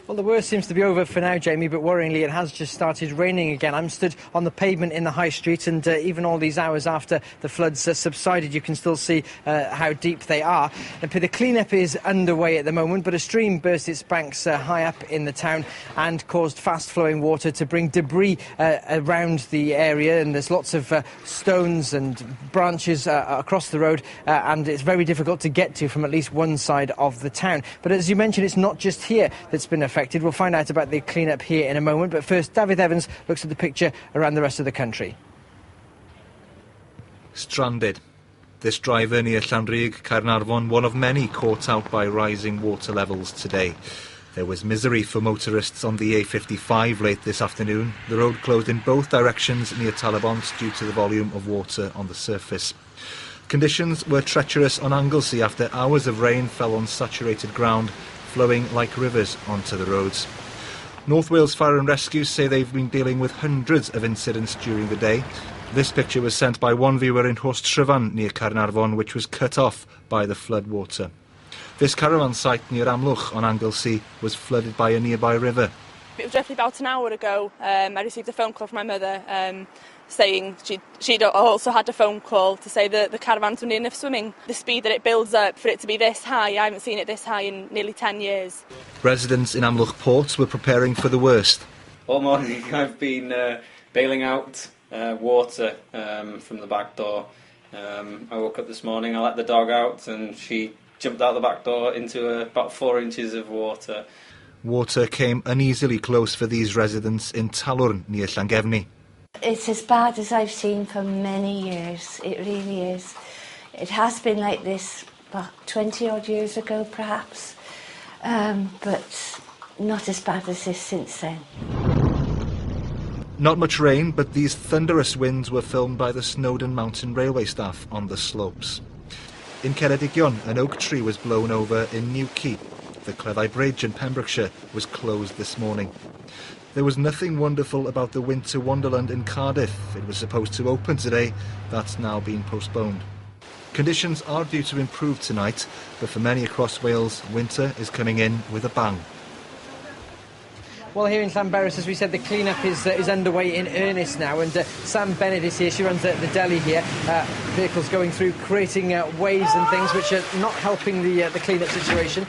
Well, the worst seems to be over for now, Jamie, but worryingly it has just started raining again. I'm stood on the pavement in the High Street, and even all these hours after the floods subsided, you can still see how deep they are. And the clean-up is underway at the moment, but a stream burst its banks high up in the town and caused fast-flowing water to bring debris around the area, and there's lots of stones and branches across the road, and it's very difficult to get to from at least one side of the town. But as you mentioned, it's not just here that's been affected. We'll find out about the clean-up here in a moment, but first, David Evans looks at the picture around the rest of the country. Stranded. This driver near Llanberis, Caernarfon, one of many caught out by rising water levels today. There was misery for motorists on the A55 late this afternoon. The road closed in both directions near Talabont due to the volume of water on the surface. Conditions were treacherous on Anglesey after hours of rain fell on saturated ground, flowing like rivers onto the roads. North Wales Fire and Rescue say they've been dealing with hundreds of incidents during the day. This picture was sent by one viewer in Hwst Tryfan near Caernarfon, which was cut off by the flood water. This caravan site near Amlwch on Anglesey was flooded by a nearby river. It was roughly about an hour ago. I received a phone call from my mother saying she'd also had a phone call to say that the caravans were near enough swimming. The speed that it builds up for it to be this high, I haven't seen it this high in nearly 10 years. Residents in Amlwch Port were preparing for the worst. All morning I've been bailing out water from the back door. I woke up this morning, I let the dog out and she jumped out the back door into about 4 inches of water. Water came uneasily close for these residents in Talwrn near Llangefni. It's as bad as I've seen for many years, it really is. It has been like this about 20 odd years ago perhaps, but not as bad as this since then. Not much rain, but these thunderous winds were filmed by the Snowdon Mountain Railway staff on the slopes. In Ceredigion, an oak tree was blown over in Newquay. The Cleddau Bridge in Pembrokeshire was closed this morning. There was nothing wonderful about the Winter Wonderland in Cardiff. It was supposed to open today. That's now been postponed. Conditions are due to improve tonight, but for many across Wales, winter is coming in with a bang. Well, here in Llanberis, as we said, the clean-up is underway in earnest now, and Sam Bennett is here. She runs the deli here. Vehicles going through, creating waves and things which are not helping the clean-up situation.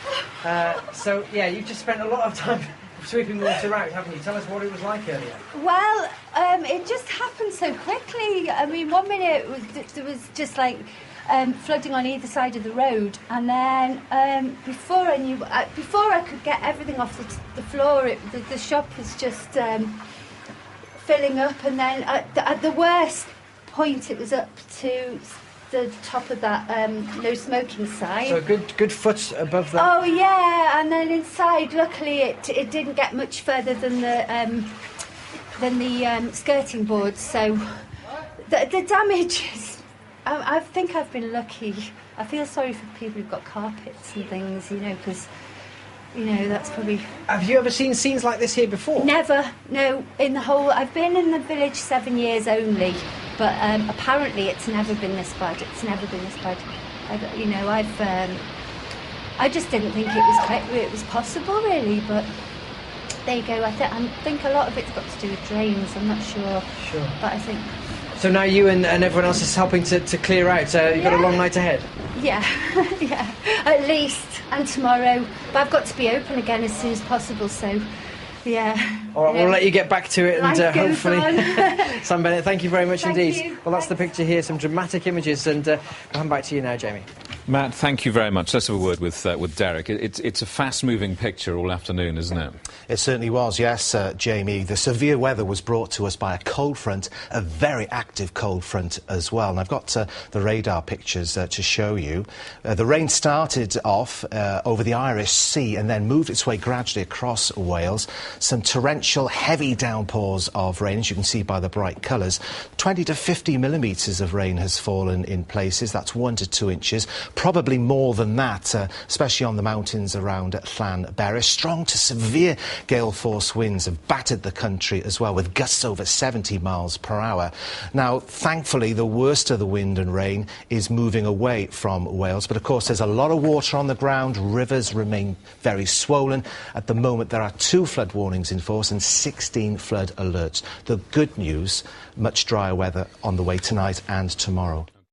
So, yeah, you've just spent a lot of time sweeping water out, haven't you? Tell us what it was like earlier. Well, it just happened so quickly. I mean, 1 minute there was just like flooding on either side of the road, and then before I could get everything off the floor, the shop was just filling up, and then at the worst point it was up to the top of that no smoking sign. So a good foot above that. Oh yeah, and then inside, luckily it didn't get much further than the skirting boards. So the damage is. I think I've been lucky. I feel sorry for people who've got carpets and things, you know, because, you know, that's probably... Have you ever seen scenes like this here before? Never, no. I've been in the village 7 years only, but apparently it's never been this bad. It's never been this bad. I just didn't think it was possible, really, but there you go. I think a lot of it's got to do with drains. I'm not sure. Sure. But I think... So now you and everyone else is helping to clear out. You've got a long night ahead. Yeah, yeah, at least, and tomorrow. But I've got to be open again as soon as possible, so, yeah. All right, we'll let you get back to it, and hopefully... Sam Bennett, thank you very much indeed. You. Well, that's the picture here, some dramatic images, and we'll come back to you now, Jamie. Matt, thank you very much. Let's have a word with Derek. It's a fast-moving picture all afternoon, isn't it? It certainly was, yes, Jamie. The severe weather was brought to us by a cold front, a very active cold front as well. And I've got the radar pictures to show you. The rain started off over the Irish Sea and then moved its way gradually across Wales. Some torrential, heavy downpours of rain, as you can see by the bright colours. 20 to 50 millimetres of rain has fallen in places. That's 1 to 2 inches. probably more than that, especially on the mountains around Llanberis. Strong to severe gale force winds have battered the country as well, with gusts over 70 miles per hour. Now, thankfully, the worst of the wind and rain is moving away from Wales, but of course there's a lot of water on the ground. Rivers remain very swollen. At the moment there are 2 flood warnings in force and 16 flood alerts. The good news, much drier weather on the way tonight and tomorrow.